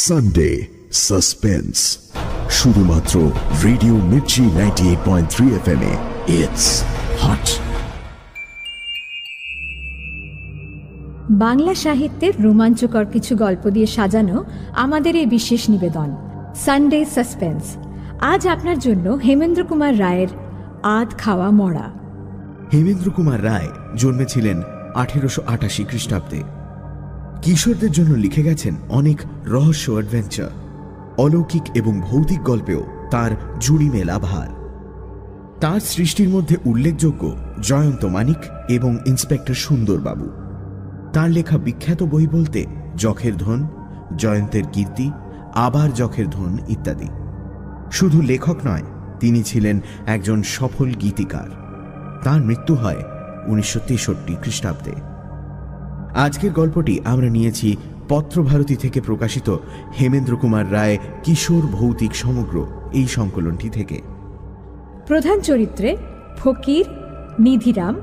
Sunday suspense শুধুমাত্র radio Mirchi 98.3 FM A it's hot. Bangla সাহিত্যের রোমাঞ্চকর কিছু গল্প দিয়ে সাজানো আমাদের এই বিশেষ নিবেদন সানডে সাসপেন্স। আজ আপনার জন্য হেমেন্দ্র কুমার রায়ের আধ খাওয়া মরা। হেমেন্দ্র কুমার রায় জন্মেছিলেন 1888 খ্রিস্টাব্দে। কিশোরদের জন্য লিখে গেছেন অনেক রহস্য অ্যাডভেঞ্চার। অলৌকিক এবং ভৌতিক গল্পেও তার জুড়ি মেলা ভার। তার সৃষ্টির মধ্যে উল্লেখযোগ্য জয়ন্ত মানিক এবং ইন্সপেক্টর সুন্দরবাবু। তার লেখা বিখ্যাত বই বলতে যখের ধন, জয়ন্তের কীর্তি, আবার যখের ধন ইত্যাদি। শুধু লেখক নয়, তিনি ছিলেন একজন সফল গীতিকার। তার মৃত্যু হয় 1963 খ্রিস্টাব্দে। আজকের গল্পটি আমরা নিয়েছি পত্রভারতী থেকে প্রকাশিত হেমেন্দ্র কুমার রায় কিশোর ভৌতিক সমগ্র এই সংকলনটি থেকে। প্রধান চরিত্রে ফকির, নিধিরাম,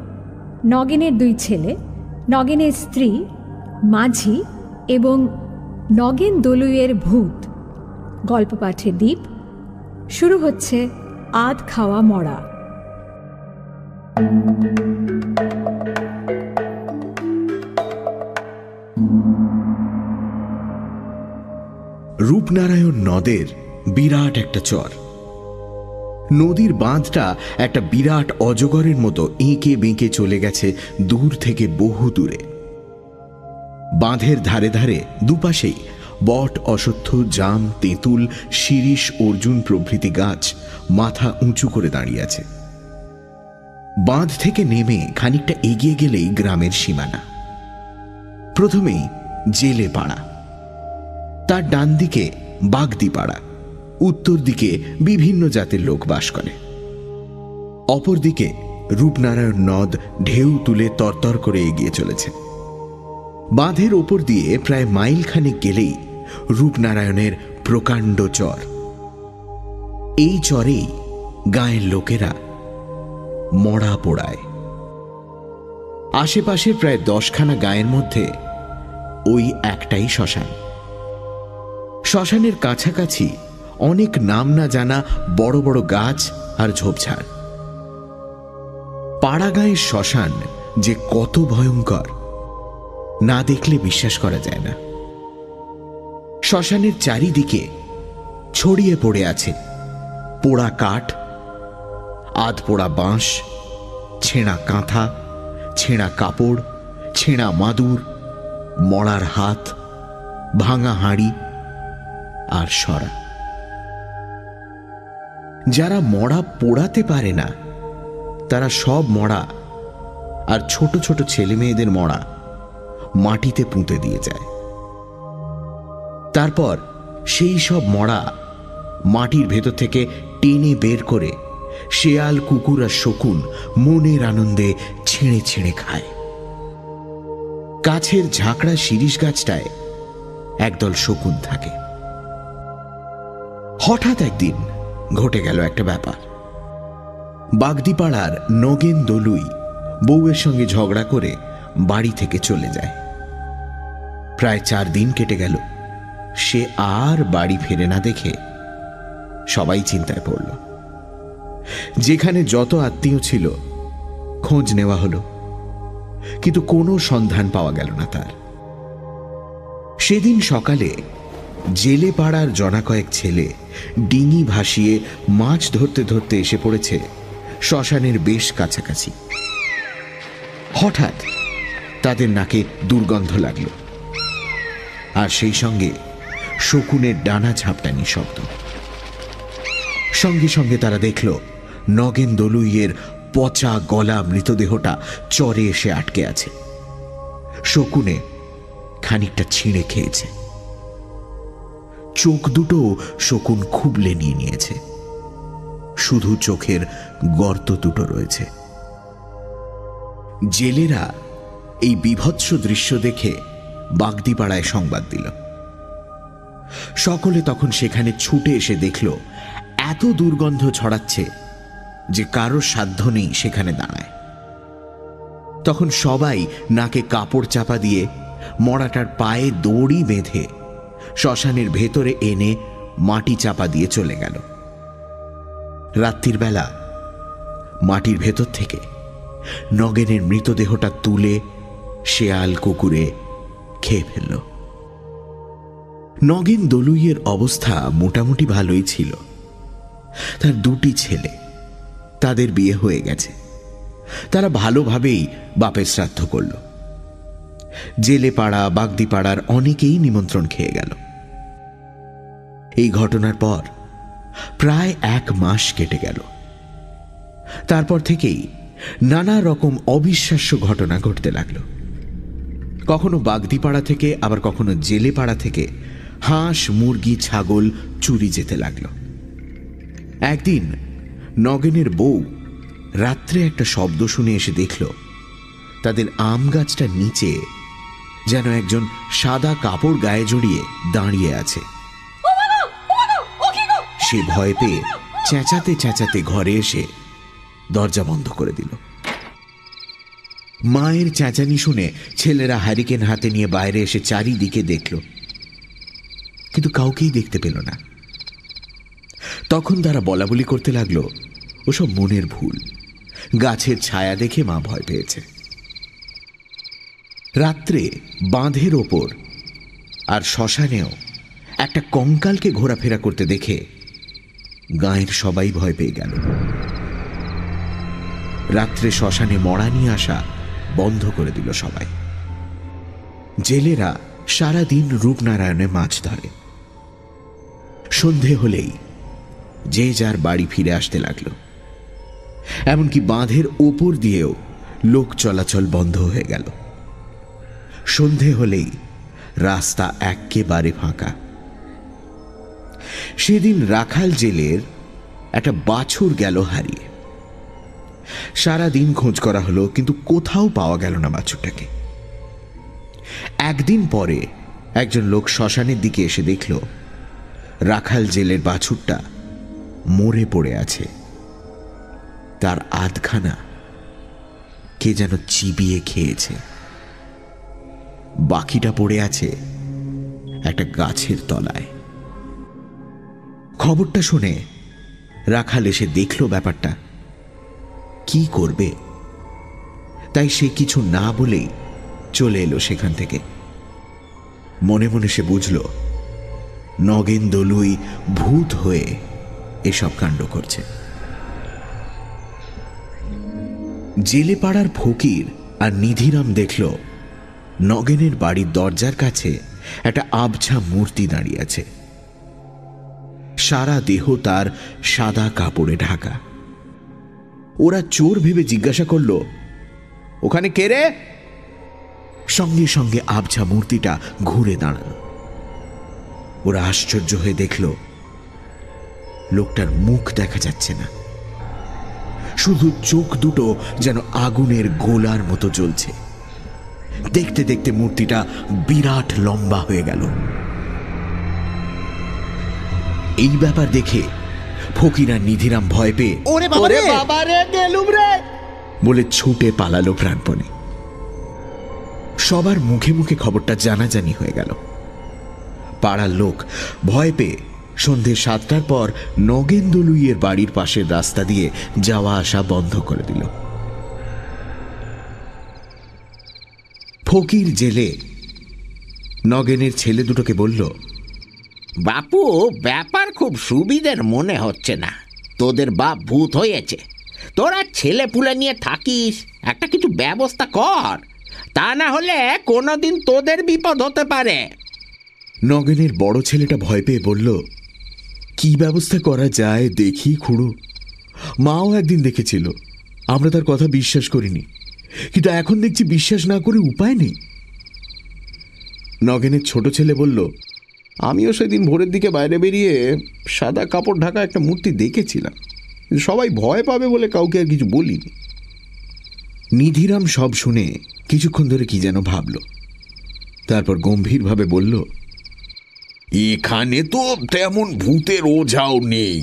নগেনের দুই ছেলে, নগেনের স্ত্রী, মাঝি এবং নগেন দলুইয়ের ভূত। গল্প পাঠে দ্বীপ। শুরু হচ্ছে আধ খাওয়া মরা। রূপনারায়ণ নদের বিরাট একটা চর। নদীর বাঁধটা একটা বিরাট অজগরের মতো এঁকে বেঁকে চলে গেছে দূর থেকে বহু দূরে। বাঁধের ধারে ধারে দুপাশেই বট, অশ্বত্থ, জাম, তেঁতুল, শিরীষ, অর্জুন প্রভৃতি গাছ মাথা উঁচু করে দাঁড়িয়ে আছে। বাঁধ থেকে নেমে খানিকটা এগিয়ে গেলেই গ্রামের সীমানা। প্রথমেই জেলে পাড়া, তার ডান দিকে বাগদি পাড়া, উত্তর দিকে বিভিন্ন জাতের লোক বাস করে। অপরদিকে রূপনারায়ণ নদ ঢেউ তুলে তরতর করে এগিয়ে চলেছে। বাঁধের ওপর দিয়ে প্রায় মাইল খানেক গেলেই রূপনারায়ণের প্রকাণ্ড চর। এই চরেই গাঁয়ের লোকেরা মরা পোড়ায়। আশেপাশের প্রায় 10খানা গাঁয়ের মধ্যে ওই একটাই শ্মশান। শ্মশানের কাছাকাছি অনেক নাম না জানা বড় বড় গাছ আর ঝোপঝাড়। পাড়া গাঁয়ের শ্মশান যে কত ভয়ঙ্কর, না দেখলে বিশ্বাস করা যায় না। শ্মশানের চারিদিকে ছড়িয়ে পড়ে আছে পোড়া কাঠ, আধ পোড়া বাঁশ, ছেঁড়া কাঁথা, ছেঁড়া কাপড়, ছেঁড়া মাদুর, মরার হাত, ভাঙা হাঁড়ি আর সরা। যারা মরা পোড়াতে পারে না তারা সব মরা আর ছোট ছোট ছেলে মেয়েদের মরা মাটিতে পুঁতে দিয়ে যায়। তারপর সেই সব মরা মাটির ভেতর থেকে টেনে বের করে শেয়াল, কুকুর আর শকুন মনের আনন্দে ছেড়ে ছেড়ে খায়। কাছের ঝাঁকড়া শিরীষ গাছটায় একদল শকুন থাকে। হঠাৎ একদিন ঘটে গেল একটা ব্যাপার। বাগদিপাড়ার নগেন দলুই বউয়ের সঙ্গে ঝগড়া করে বাড়ি থেকে চলে যায়। প্রায় 4 দিন কেটে গেল, সে আর বাড়ি ফেরে না দেখে সবাই চিন্তায় পড়ল। যেখানে যত আত্মীয় ছিল খোঁজ নেওয়া হলো, কিন্তু কোনো সন্ধান পাওয়া গেল না তার। সেদিন সকালে জেলে পাড়ার জনা কয়েক ছেলে ডিঙি ভাসিয়ে মাছ ধরতে ধরতে এসে পড়েছে শ্মশানের বেশ কাছাকাছি। হঠাৎ তাদের নাকে দুর্গন্ধ লাগল, আর সেই সঙ্গে শকুনের ডানা ঝাপটানি শব্দ। সঙ্গে সঙ্গে তারা দেখল নগেন দলুইয়ের পচা গলা মৃতদেহটা চরে এসে আটকে আছে। শকুনে খানিকটা ছিঁড়ে খেয়েছে। চোখ দুটো শকুন খুবলে নিয়ে নিয়েছে, শুধু চোখের গর্ত দুটো রয়েছে। জেলেরা এই বীভৎস দৃশ্য দেখে বাগদিপাড়ায় সংবাদ দিল। সকলে তখন সেখানে ছুটে এসে দেখল এত দুর্গন্ধ ছড়াচ্ছে যে কারোর সাধ্য নেই সেখানে দাঁড়ায়। তখন সবাই নাকে কাপড় চাপা দিয়ে মরাটার পায়ে দড়ি বেঁধে শ্মশানের ভেতরে এনে মাটি চাপা দিয়ে চলে গেল। রাত্রির বেলা মাটির ভেতর থেকে নগেনের মৃতদেহটা তুলে শেয়াল কুকুরে খেয়ে ফেলল। নগেন দলুইয়ের অবস্থা মোটামুটি ভালোই ছিল। তার দুটি ছেলে, তাদের বিয়ে হয়ে গেছে। তারা ভালোভাবেই বাপের শ্রাদ্ধ করল। জেলে পাড়া বাগদি পাড়ার অনেকেই নিমন্ত্রণ খেয়ে গেল। এই ঘটনার পর প্রায় 1 মাস কেটে গেল। তারপর থেকেই নানা রকম অবিশ্বাস্য ঘটনা ঘটতে লাগল। কখনো বাগদিপাড়া থেকে আবার কখনো জেলে পাড়া থেকে হাঁস মুরগি ছাগল চুরি যেতে লাগলো। একদিন নগেনের বউ রাত্রে একটা শব্দ শুনে এসে দেখল তাদের আম গাছটার নিচে যেন একজন সাদা কাপড় গায়ে জড়িয়ে দাঁড়িয়ে আছে। সে ভয় পেয়ে চেঁচাতে চেঁচাতে ঘরে এসে দরজা বন্ধ করে দিল। মায়ের চেঁচানি শুনে ছেলেরা হ্যারিকেন হাতে নিয়ে বাইরে এসে চারিদিকে দেখল, কিন্তু কাউকেই দেখতে পেল না। তখন তারা বলাবলি করতে লাগলো ওসব মনের ভুল, গাছের ছায়া দেখে মা ভয় পেয়েছে। রাত্রে বাঁধের ওপর আর শ্মশানেও একটা কঙ্কালকে ঘোরাফেরা করতে দেখে গাঁয়ের সবাই ভয় পেয়ে গেল। রাত্রে শ্মশানে মড়া নিয়ে আসা বন্ধ করে দিল সবাই। জেলেরা সারাদিন রূপনারায়ণে মাছ ধরে। সন্ধে হলেই যে যার বাড়ি ফিরে আসতে লাগল। এমনকি বাঁধের ওপর দিয়েও লোক চলাচল বন্ধ হয়ে গেল। সন্ধে হলেই রাস্তা একেবারে ফাঁকা। সেদিন রাখাল জেলের একটা বাছুর গেল হারিয়ে। সারাদিন খোঁজ করা হলো, কিন্তু কোথাও পাওয়া গেল না বাছুরটাকে। একদিন পরে একজন লোক শ্মশানের দিকে এসে দেখল রাখাল জেলের বাছুরটা মরে পড়ে আছে। তার আধখানা কে যেন চিবিয়ে খেয়েছে। বাকিটা পড়ে আছে একটা গাছের তলায়। খবরটা শুনে রাখাল এসে দেখল ব্যাপারটা। কি করবে, তাই সে কিছু না বলেই চলে এলো সেখান থেকে। মনে মনে সে বুঝল নগেন দলুই ভূত হয়ে এসব কাণ্ড করছে। জেলে পাড়ার ফকির আর নিধিরাম দেখল নগেনের বাড়ির দরজার কাছে একটা আবছা মূর্তি দাঁড়িয়ে আছে। সারা দেহ তার সাদা কাপড়ে ঢাকা। ওরা চোর ভেবে জিজ্ঞাসা করল, ওখানে কে রে? সঙ্গে সঙ্গে আবছা মূর্তিটা ঘুরে দাঁড়ালো। ওরা আশ্চর্য হয়ে দেখল লোকটার মুখ দেখা যাচ্ছে না, শুধু চোখ দুটো যেন আগুনের গোলার মতো জ্বলছে। দেখতে দেখতে মূর্তিটা বিরাট লম্বা হয়ে গেল। এই ব্যাপার দেখে ফকির আর নিধিরাম ভয় পেয়ে বলে ছুটে পালালো প্রাণপণে। সবার মুখে মুখে খবরটা জানাজানি হয়ে গেল। পাড়ার লোক ভয় পেয়ে সন্ধে 7টার পর নগেন দলুইয়ের বাড়ির পাশের রাস্তা দিয়ে যাওয়া আসা বন্ধ করে দিল। ফকির জেলে নগেনের ছেলে দুটোকে বলল, বাপু, ব্যাপার খুব সুবিধের মনে হচ্ছে না। তোদের বাপ ভূত হয়েছে, তোরা ছেলে পুলে নিয়ে থাকিস, একটা কিছু ব্যবস্থা কর, তা না হলে কোনোদিন তোদের বিপদ হতে পারে। নগেনের বড় ছেলেটা ভয় পেয়ে বলল, কি ব্যবস্থা করা যায় দেখি খুড়ো। মাও একদিন দেখেছিল, আমরা তার কথা বিশ্বাস করিনি, কিন্তু এখন দেখছি বিশ্বাস না করে উপায় নেই। নগেনের ছোট ছেলে বলল, আমিও সেদিন ভোরের দিকে বাইরে বেরিয়ে সাদা কাপড় ঢাকা একটা মূর্তি দেখেছিলাম, সবাই ভয় পাবে বলে কাউকে আর কিছু বলিনি। নিধিরাম সব শুনে কিছুক্ষণ ধরে কি যেন ভাবল, তারপর গম্ভীরভাবে বলল, এখানে তো তেমন ভূতের ওঝাও নেই,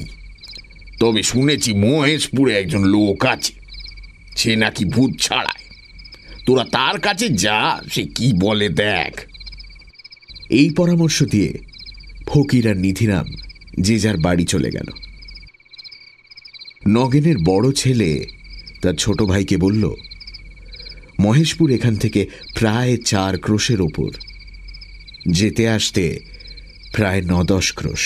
তবে শুনেছি মহেশপুরে একজন লোক আছে, সে নাকি ভূত ছাড়ায়। তোরা তার কাছে যা, সে কি বলে দেখ। এই পরামর্শ দিয়ে ফকির আর নিধিরাম যে যার বাড়ি চলে গেল। নগেনের বড় ছেলে তার ছোট ভাইকে বলল, মহেশপুর এখান থেকে প্রায় 4 ক্রোশের ওপর, যেতে আসতে প্রায় 9-10 ক্রোশ।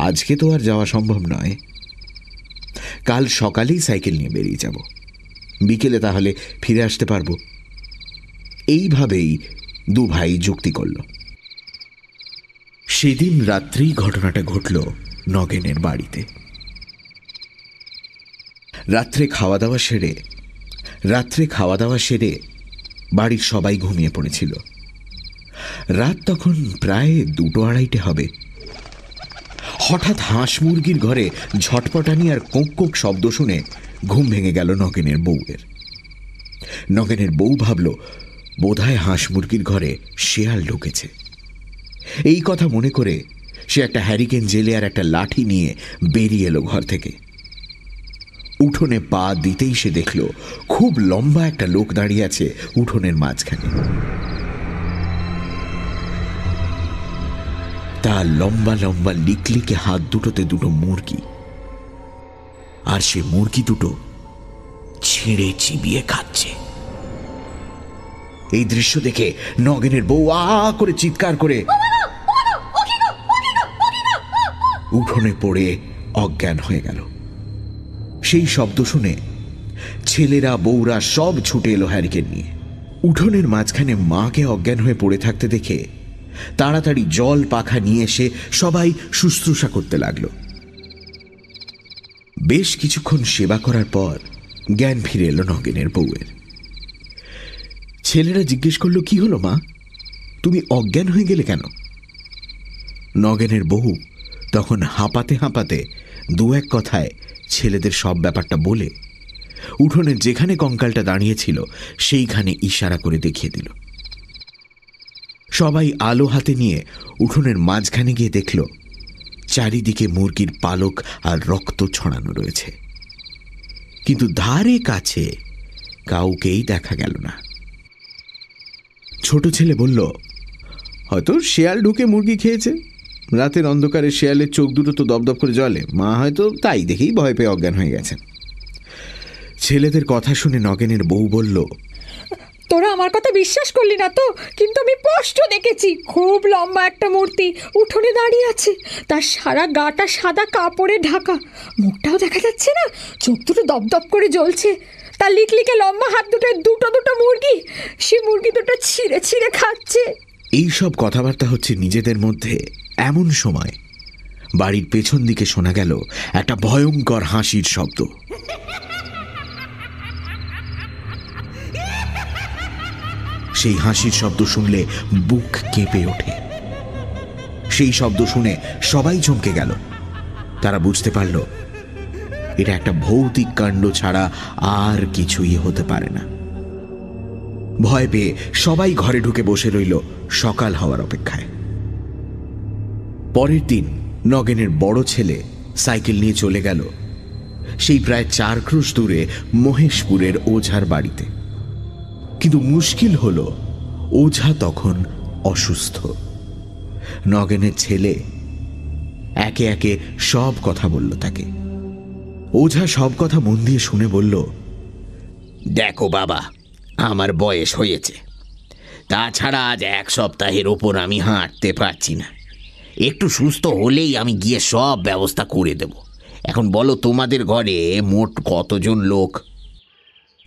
আজকে তো আর যাওয়া সম্ভব নয়, কাল সকালেই সাইকেল নিয়ে বেরিয়ে যাব, বিকেলে তাহলে ফিরে আসতে পারব। এইভাবেই দু ভাই যুক্তি করল। সেদিন রাত্রেই ঘটনাটা ঘটল নগেনের বাড়িতে। রাত্রে খাওয়া দাওয়া সেরে বাড়ির সবাই ঘুমিয়ে পড়েছিল। রাত তখন প্রায় 2-2:30 হবে। হঠাৎ হাঁস মুরগির ঘরে ঝটপটানি আর কোঁক কোঁক শব্দ শুনে ঘুম ভেঙে গেল নগেনের বউয়ের। নগেনের বউ ভাবল বোধহয় হাঁস মুরগির ঘরে শেয়াল ঢুকেছে। এই কথা মনে করে সে একটা হ্যারিকেন জেলে আর একটা লাঠি নিয়ে বেরিয়ে এলো ঘর থেকে। উঠোনে পা দিতেই সে দেখল খুব লম্বা একটা লোক দাঁড়িয়ে আছে উঠোনের মাঝখানে। তার লম্বা লম্বা লিকলিকে হাত দুটোতে দুটো মুরগি, আর সে মুরগি দুটো ছিঁড়ে চিবিয়ে খাচ্ছে। এই দৃশ্য দেখে নগেনের বউ আ করে চিৎকার করে উঠোনে পড়ে অজ্ঞান হয়ে গেল। সেই শব্দ শুনে ছেলেরা বউরা সব ছুটে এলো হ্যারিকেন নিয়ে। উঠোনের মাঝখানে মাকে অজ্ঞান হয়ে পড়ে থাকতে দেখে তাড়াতাড়ি জল পাখা নিয়ে এসে সবাই শুশ্রূষা করতে লাগলো। বেশ কিছুক্ষণ সেবা করার পর জ্ঞান ফিরে এলো নগেনের বউয়ের। ছেলেরা জিজ্ঞেস করলো, কি হলো মা, তুমি অজ্ঞান হয়ে গেলে কেন? নগেনের বউ তখন হাঁপাতে হাঁপাতে 2-1 কথায় ছেলেদের সব ব্যাপারটা বলে উঠোনের যেখানে কঙ্কালটা দাঁড়িয়েছিল সেইখানে ইশারা করে দেখিয়ে দিল। সবাই আলো হাতে নিয়ে উঠোনের মাঝখানে গিয়ে দেখল চারিদিকে মুরগির পালক আর রক্ত ছড়ানো রয়েছে, কিন্তু ধারে কাছে কাউকেই দেখা গেল না। ছোট ছেলে বলল, হয়তো শেয়াল ঢুকে মুরগি খেয়েছে। রাতের অন্ধকারে শেয়ালের চোখ দুটো তো দপদপ করে জ্বলে, মা হয়তো তাই দেখেই ভয় পেয়ে অজ্ঞান হয়ে গেছেন। ছেলেদের কথা শুনে নগেনের বউ বলল, তোরা আমার কথা বিশ্বাস করলি না তো? কিন্তু আমি স্পষ্ট দেখেছি, খুব লম্বা একটা মূর্তি উঠোনে দাঁড়িয়ে আছে, তার সারা গাটা সাদা কাপড়ে ঢাকা, মুখটাও দেখা যাচ্ছে না, চোখ দুটো দপদপ করে জ্বলছে, তার লিকলিকে লম্বা হাত দুটোয় দুটো দুটো মুরগি, সে মুরগি দুটো ছিঁড়ে ছিঁড়ে খাচ্ছে। এইসব কথাবার্তা হচ্ছে নিজেদের মধ্যে, এমন সময় বাড়ির পেছন দিকে শোনা গেল একটা ভয়ঙ্কর হাসির শব্দ। সেই হাসির শব্দ শুনলে বুক কেঁপে ওঠে। সেই শব্দ শুনে সবাই চমকে গেল। তারা বুঝতে পারল এটা একটা ভৌতিক কাণ্ড ছাড়া আর কিছুই হতে পারে না। ভয় পেয়ে সবাই ঘরে ঢুকে বসে রইল সকাল হওয়ার অপেক্ষায়। পরের দিন নগেনের বড় ছেলে সাইকেল নিয়ে চলে গেল সেই প্রায় 4 ক্রোশ দূরে মহেশপুরের ওঝার বাড়িতে। কিন্তু মুশকিল হল ওঝা তখন অসুস্থ। নগেনের ছেলে একে একে সব কথা বলল তাকে। ওঝা সব কথা মন দিয়ে শুনে বলল, দেখো বাবা, আমার বয়স হয়েছে, তাছাড়া আজ 1 সপ্তাহের ওপর আমি হাঁটতে পারছি না। একটু সুস্থ হলেই আমি গিয়ে সব ব্যবস্থা করে দেব। এখন বলো, তোমাদের ঘরে মোট কতজন লোক?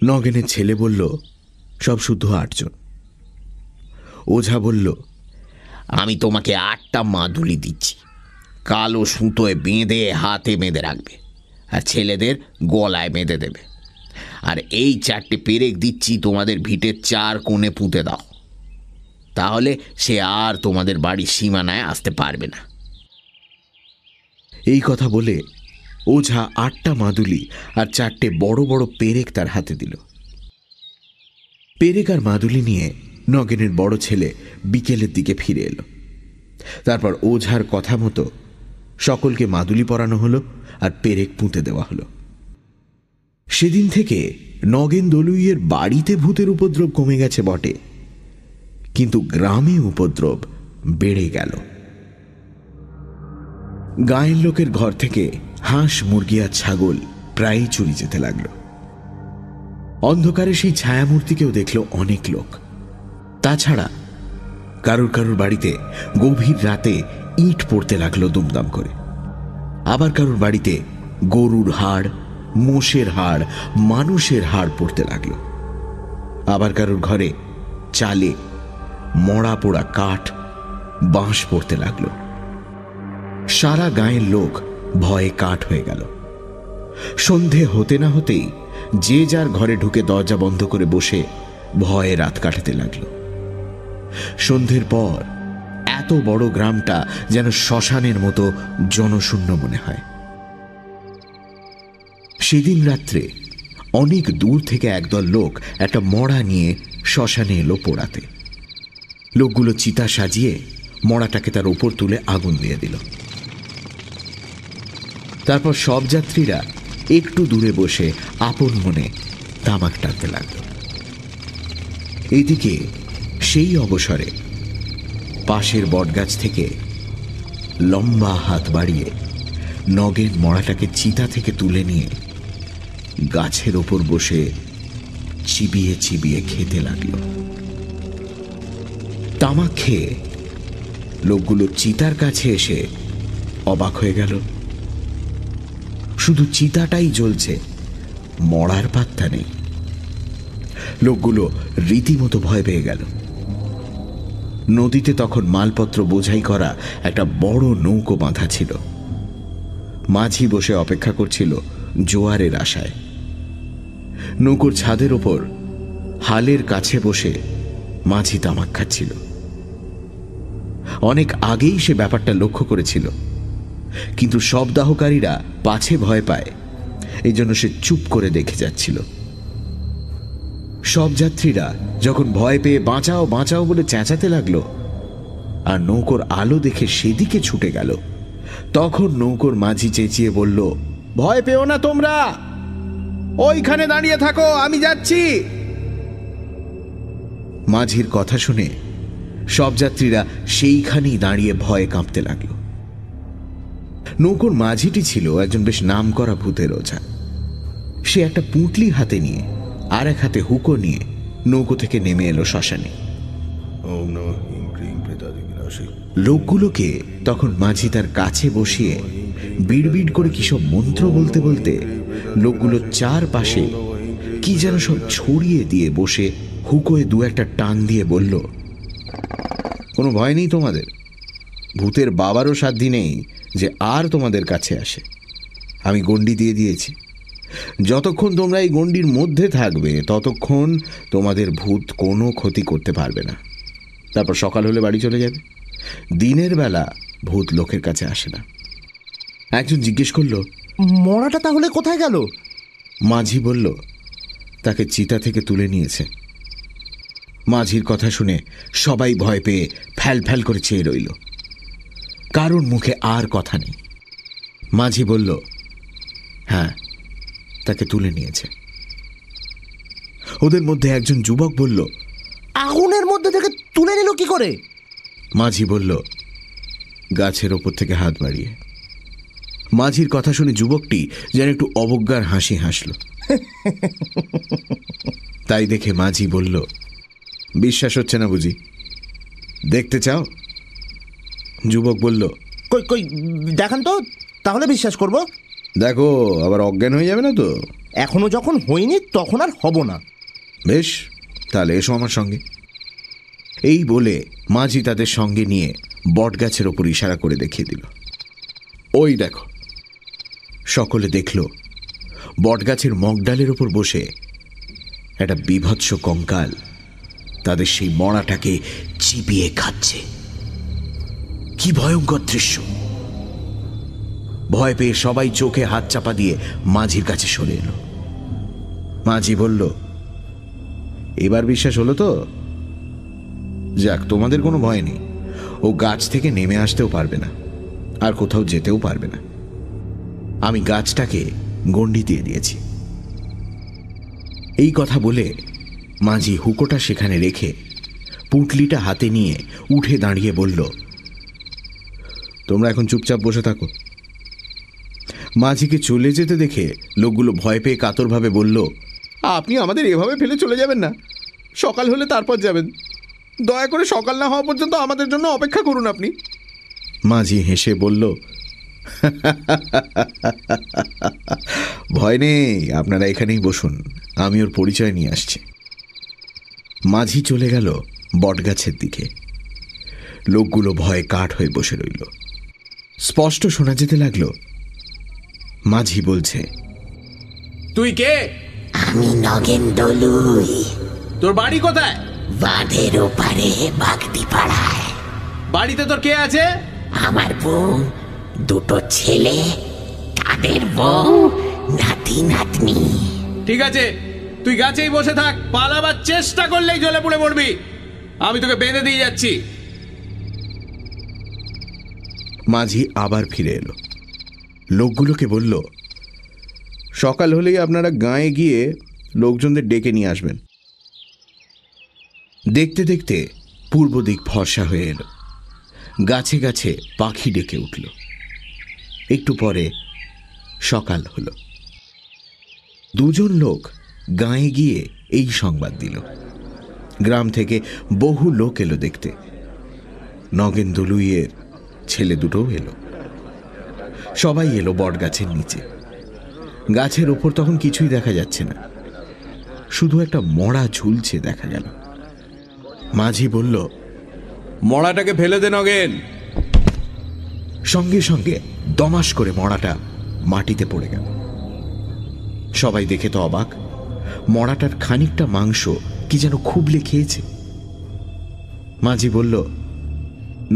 নগেনের ছেলে বলল, সব শুদ্ধ 8 জন। ওঝা বলল, আমি তোমাকে 8টা মাদুলি দিচ্ছি, কালো সুতোয় বেঁধে হাতে বেঁধে রাখবে, আর ছেলেদের গলায় বেঁধে দেবে। আর এই 4টে পেরেক দিচ্ছি, তোমাদের ভিটের 4 কোণে পুঁতে দাও, তাহলে সে আর তোমাদের বাড়ির সীমানায় আসতে পারবে না। এই কথা বলে ওঝা 8টা মাদুলি আর 4টে বড় বড় পেরেক তার হাতে দিল। পেরেক আর মাদুলি নিয়ে নগেনের বড় ছেলে বিকেলের দিকে ফিরে এলো। তারপর ওঝার কথা মতো সকলকে মাদুলি পরানো হলো আর পেরেক পুঁতে দেওয়া হলো। সেদিন থেকে নগেন দলুইয়ের বাড়িতে ভূতের উপদ্রব কমে গেছে বটে, কিন্তু গ্রামে উপদ্রব বেড়ে গেল। গায়ের লোকের ঘর থেকে হাঁস, মুরগি আর ছাগল প্রায়ই চুরি যেতে লাগলো। অন্ধকারে সেই ছায়ামূর্তিকেও দেখল অনেক লোক। তাছাড়া কারুর কারুর বাড়িতে গভীর রাতে ইট পড়তে লাগলো দুমদাম করে। আবার কারুর বাড়িতে গরুর হাড়, মোষের হাড়, মানুষের হাড় পড়তে লাগলো। আবার কারুর ঘরে চালে মরা পোড়া কাঠ, বাঁশ পড়তে লাগলো। সারা গায়ের লোক ভয়ে কাঠ হয়ে গেল। সন্ধে হতে না হতেই যে যার ঘরে ঢুকে দরজা বন্ধ করে বসে ভয়ে রাত কাটাতে লাগলো। সন্ধ্যের পর এত বড় গ্রামটা যেন শ্মশানের মতো জনশূন্য মনে হয়। সেদিন রাত্রে অনেক দূর থেকে একদল লোক একটা মড়া নিয়ে শ্মশানে এলো পোড়াতে। লোকগুলো চিতা সাজিয়ে মড়াটাকে তার ওপর তুলে আগুন দিয়ে দিল। তারপর সব যাত্রীরা একটু দূরে বসে আপন মনে তামাক টানতে লাগল। এইদিকে সেই অবসরে পাশের বটগাছ থেকে লম্বা হাত বাড়িয়ে নগেন মড়াটাকে চিতা থেকে তুলে নিয়ে গাছের ওপর বসে চিবিয়ে চিবিয়ে খেতে লাগল। তামাক খেয়ে লোকগুলো চিতার কাছে এসে অবাক হয়ে গেল। শুধু চিতাটাই জ্বলছে, মড়ার পাত্তা নেই। লোকগুলো রীতিমতো ভয় পেয়ে গেল। নদীতে তখন মালপত্র বোঝাই করা একটা বড় নৌকো বাঁধা ছিল। মাঝি বসে অপেক্ষা করছিল জোয়ারের আশায়। নৌকোর ছাদের ওপর হালের কাছে বসে মাঝি তামাক খাচ্ছিল। অনেক আগেই সে ব্যাপারটা লক্ষ্য করেছিল, কিন্তু শবদাহকারীরা পাছে ভয় পায়, এই জন্য সে চুপ করে দেখে যাচ্ছিল। সব যাত্রীরা যখন ভয় পেয়ে বাঁচাও বাঁচাও বলে চেঁচাতে লাগলো আর নৌকোর আলো দেখে সেদিকে ছুটে গেল, তখন নৌকোর মাঝি চেঁচিয়ে বলল, ভয় পেও না তোমরা, ওইখানে দাঁড়িয়ে থাকো, আমি যাচ্ছি। মাঝির কথা শুনে সব যাত্রীরা সেইখানেই দাঁড়িয়ে ভয়ে কাঁপতে লাগলো। নৌকোর মাঝিটি ছিল একজন বেশ নামকরা ভূতের ওঝা। সে একটা পুঁটলি হাতে নিয়ে আর এক হাতে হুকো নিয়ে নৌকো থেকে নেমে এলো শ্মশানে। লোকগুলোকে তখন মাঝি তার কাছে বসিয়ে বিড়বিড় করে কিসব মন্ত্র বলতে বলতে লোকগুলোর চারপাশে কি যেন সব ছড়িয়ে দিয়ে বসে হুকোয় দু একটা টান দিয়ে বলল, কোনো ভয় নেই তোমাদের, ভূতের বাবারও সাধ্য নেই যে আর তোমাদের কাছে আসে। আমি গণ্ডি দিয়ে দিয়েছি, যতক্ষণ তোমরা এই গণ্ডির মধ্যে থাকবে ততক্ষণ তোমাদের ভূত কোনো ক্ষতি করতে পারবে না। তারপর সকাল হলে বাড়ি চলে যাবে। দিনের বেলা ভূত লোকের কাছে আসে না। একজন জিজ্ঞেস করল, মরাটা তাহলে কোথায় গেল? মাঝি বলল, তাকে চিতা থেকে তুলে নিয়েছে। মাঝির কথা শুনে সবাই ভয় পেয়ে ফ্যাল ফ্যাল করে চেয়ে রইল। কারোর মুখে আর কথা নেই। মাঝি বলল, হ্যাঁ, তাকে তুলে নিয়েছে। ওদের মধ্যে একজন যুবক বলল, আগুনের মধ্যে থেকে তুলে নিল কি করে? মাঝি বলল, গাছের ওপর থেকে হাত বাড়িয়ে। মাঝির কথা শুনে যুবকটি যেন একটু অবজ্ঞার হাসি হাসল। তাই দেখে মাঝি বলল, বিশ্বাস হচ্ছে না বুঝি, দেখতে চাও? যুবক বলল, কই কই দেখান তো, তাহলে বিশ্বাস করব। দেখো, আবার অজ্ঞান হয়ে যাবে না তো? এখনো যখন হয়নি তখন আর হব না। বেশ, তাহলে এসো আমার সঙ্গে। এই বলে মাঝি তাদের সঙ্গে নিয়ে বটগাছের ওপর ইশারা করে দেখিয়ে দিল, ওই দেখো। সকলে দেখল বটগাছের মগডালের ওপর বসে একটা বিভৎস কঙ্কাল তাদের সেই মড়াটাকে চিবিয়ে খাচ্ছে। কি ভয়ঙ্কর দৃশ্য! ভয় পেয়ে সবাই চোখে হাত চাপা দিয়ে মাঝির কাছে সরে এলো। মাঝি বলল, এবার বিশ্বাস হলো তো? যাক, তোমাদের কোনো ভয় নেই। ও গাছ থেকে নেমে আসতেও পারবে না, আর কোথাও যেতেও পারবে না। আমি গাছটাকে গণ্ডি দিয়ে দিয়েছি। এই কথা বলে মাঝি হুকোটা সেখানে রেখে পুঁটলিটা হাতে নিয়ে উঠে দাঁড়িয়ে বলল, তোমরা এখন চুপচাপ বসে থাকো, মাঝিকে চলে যেতে দেখে লোকগুলো ভয় পেয়ে কাতরভাবে বলল, আপনি আমাদের এভাবে ফেলে চলে যাবেন না, সকাল হলে তারপর যাবেন। দয়া করে সকাল না হওয়া পর্যন্ত আমাদের জন্য অপেক্ষা করুন আপনি। মাঝি হেসে বলল, ভয় নেই, আপনারা এখানেই বসুন, আমি ওর পরিচয় নিয়ে আসছি। মাঝি চলে গেল বটগাছের দিকে। লোকগুলো ভয়ে কাঠ হয়ে বসে রইল। স্পষ্ট শোনা যেতে লাগলো, মাঝি বলছে, তুই কে? আমি নগেন দলুই। তোর বাড়ি কোথায়? বাঁধের ওপারে বাগদি পাড়ায়। বাড়িতে তোর কে আছে? আমার বউ, দুটো ছেলে, তাদের বউ, নাতি নাতনি। ঠিক আছে, তুই গাছেই বসে থাক, পালাবার চেষ্টা করলেই জ্বলে পুড়ে মরবি। আমি তোকে বেঁধে দিয়ে যাচ্ছি। মাঝি আবার ফিরে এলো। লোকগুলোকে বলল, সকাল হলেই আপনারা গাঁয়ে গিয়ে লোকজনদের ডেকে নিয়ে আসবেন। দেখতে দেখতে পূর্ব দিক ফর্সা হয়ে এলো। গাছে গাছে পাখি ডেকে উঠল। একটু পরে সকাল হলো। দুজন লোক গাঁয়ে গিয়ে এই সংবাদ দিল। গ্রাম থেকে বহু লোক এলো দেখতে। নগেন দলুইয়ের ছেলে দুটোও এলো। সবাই এলো বটগাছের নিচে। গাছের ওপর তখন কিছুই দেখা যাচ্ছে না, শুধু একটা মড়া ঝুলছে দেখা গেল। মাঝি বলল, মড়াটাকে ফেলে দে নগেন। সঙ্গে সঙ্গে দমাস করে মড়াটা মাটিতে পড়ে গেল। সবাই দেখে তো অবাক, মড়াটার খানিকটা মাংস কি যেন খুবলে খেয়েছে। মাঝি বলল,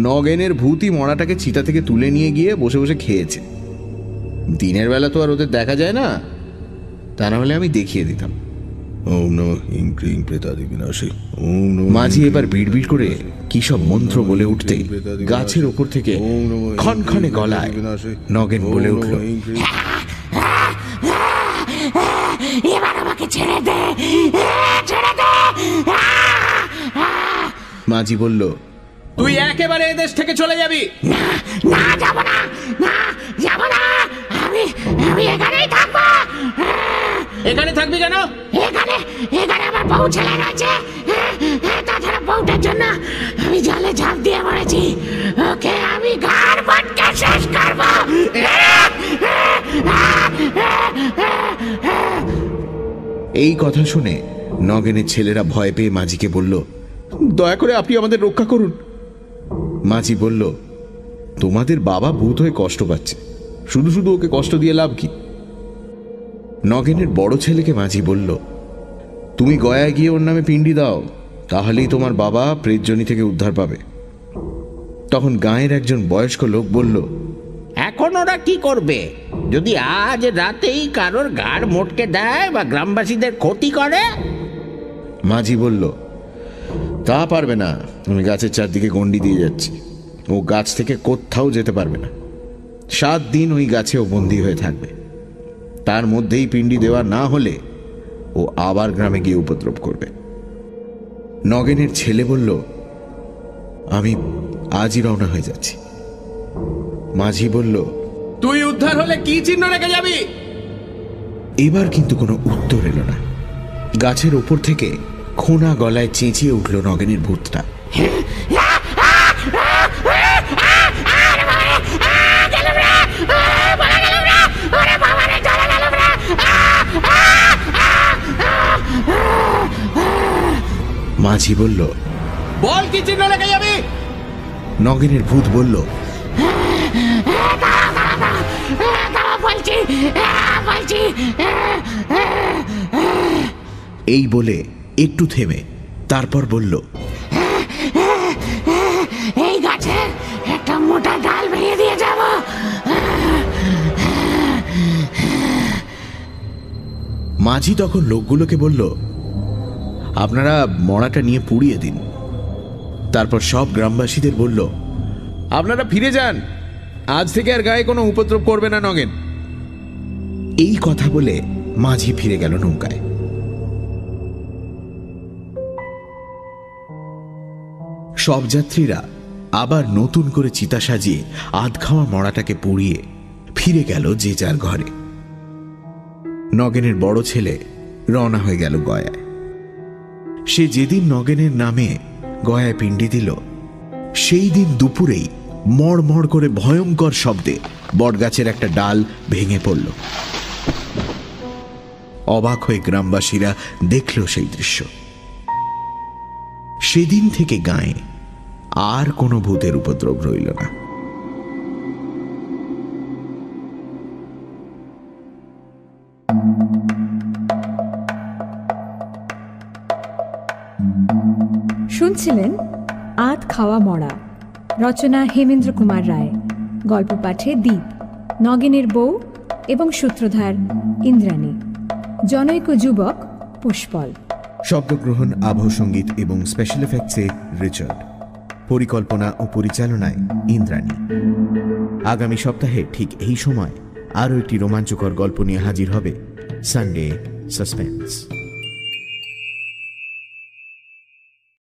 নগেনের ভূতই মড়াটাকে চিতা থেকে তুলে নিয়ে গিয়ে বসে বসে খেয়েছে। দিনের বেলা তো আর ওদের দেখা যায় না, তা না হলে আমি দেখিয়ে দিতাম। মাঝি এবার বিড়বিড় করে কি সব মন্ত্র বলে উঠতে গাছের ওপর থেকে খনখনে গলায় নগেন বলে উঠল, এবার আমাকে ছেড়ে দে, ছেড়ে দে। মাঝি বলল, তুই একেবারে এদেশ থেকে চলে যাবি। না, যাব না, না, যাব না। আমি এখানেই থাকবো। এখানে থাকবি কেন? এখানে আমার বউ ছেলে রয়েছে। তাছাড়া বউটার জন্য আমি জলে ঝাঁপ দিয়ে মরেছি। ওকে আমি ঘাড় মটকে শেষ করবো। এই কথা শুনে নগেনের ছেলেরা ভয় পেয়ে মাঝিকে বলল, দয়া করে আপনি আমাদের রক্ষা করুন। মাঝি বলল, তোমাদের বাবা ভূত হয়ে কষ্ট পাচ্ছে, শুধু শুধু ওকে কষ্ট দিয়ে লাভ কি? নগেনের বড় ছেলেকে মাঝি বলল, তুমি গয়ায় গিয়ে ওর নামে পিণ্ডি দাও, তাহলেই তোমার বাবা প্রেতজনি থেকে উদ্ধার পাবে। তখন গাঁয়ের একজন বয়স্ক লোক বলল, এখন ওরা কি করবে? যদি আজ রাতেই কারোর ঘাড় মোটকে দেয় বা গ্রামবাসীদের ক্ষতি করে? মাঝি বলল, তা পারবে না, আমি গাছের চারদিকে গণ্ডি দিয়ে যাচ্ছি, ও গাছ থেকে কোথাও যেতে পারবে না। 7 দিন ওই গাছে ও বন্দী হয়ে থাকবে। তার মধ্যেই পিণ্ডি দেওয়া না হলে ও আবার গ্রামে গিয়ে উপদ্রব করবে। নগেনের ছেলে বলল, আমি আজই রওনা হয়ে যাচ্ছি। মাঝি বলল, তুই উদ্ধার হলে কি চিহ্ন রেখে যাবি? এবার কিন্তু কোনো উত্তর এলো না। গাছের ওপর থেকে খোনা গলায় চেঁচিয়ে উঠল নগেনের ভূতটা। মাঝি বলল, বল কি চিহ্ন রেখে যাবি? নগেনের ভূত বলল, এই বলে একটু থেমে তারপর বলল, এই গাছের একটা মোটা ডাল ভেঙে দিয়ে যাব। মাঝি তখন লোকগুলোকে বলল, আপনারা মড়াটা নিয়ে পুড়িয়ে দিন। তারপর সব গ্রামবাসীদের বলল, আপনারা ফিরে যান, আজ থেকে আর গায়ে কোনো উপদ্রব করবে না নগেন। এই কথা বলে মাঝি ফিরে গেল নৌকায়। সব যাত্রীরা আবার নতুন করে চিতা সাজিয়ে আধ খাওয়া মড়াটাকে পুড়িয়ে ফিরে গেল যে যার ঘরে। নগেনের বড় ছেলে রওনা হয়ে গেল গয়ায়। সে যেদিন নগেনের নামে গয়ায় পিণ্ডি দিল, সেই দিন দুপুরেই মড়মড় করে ভয়ঙ্কর শব্দে বটগাছের একটা ডাল ভেঙে পড়ল। অবাক হয়ে গ্রামবাসীরা দেখল সেই দৃশ্য। সেদিন থেকে গায়ে আর কোনো ভূতের উপদ্রব রইল না। শুনছিলেন আধ খাওয়া মরা, রচনা হেমেন্দ্র কুমার রায়, গল্প পাঠে দ্বীপ, নগেনের বউ এবং সূত্রধার ইন্দ্রাণী, জনৈক যুবক পুষ্পল। শব্দগ্রহণ, আবহ সঙ্গীত এবং স্পেশাল এফেক্টসে রিচার্ড, পরিকল্পনা ও পরিচালনায় ইন্দ্রাণী। আগামী সপ্তাহে ঠিক এই সময় আরও একটি রোমাঞ্চকর গল্প নিয়ে হাজির হবে সানডে সাসপেন্স।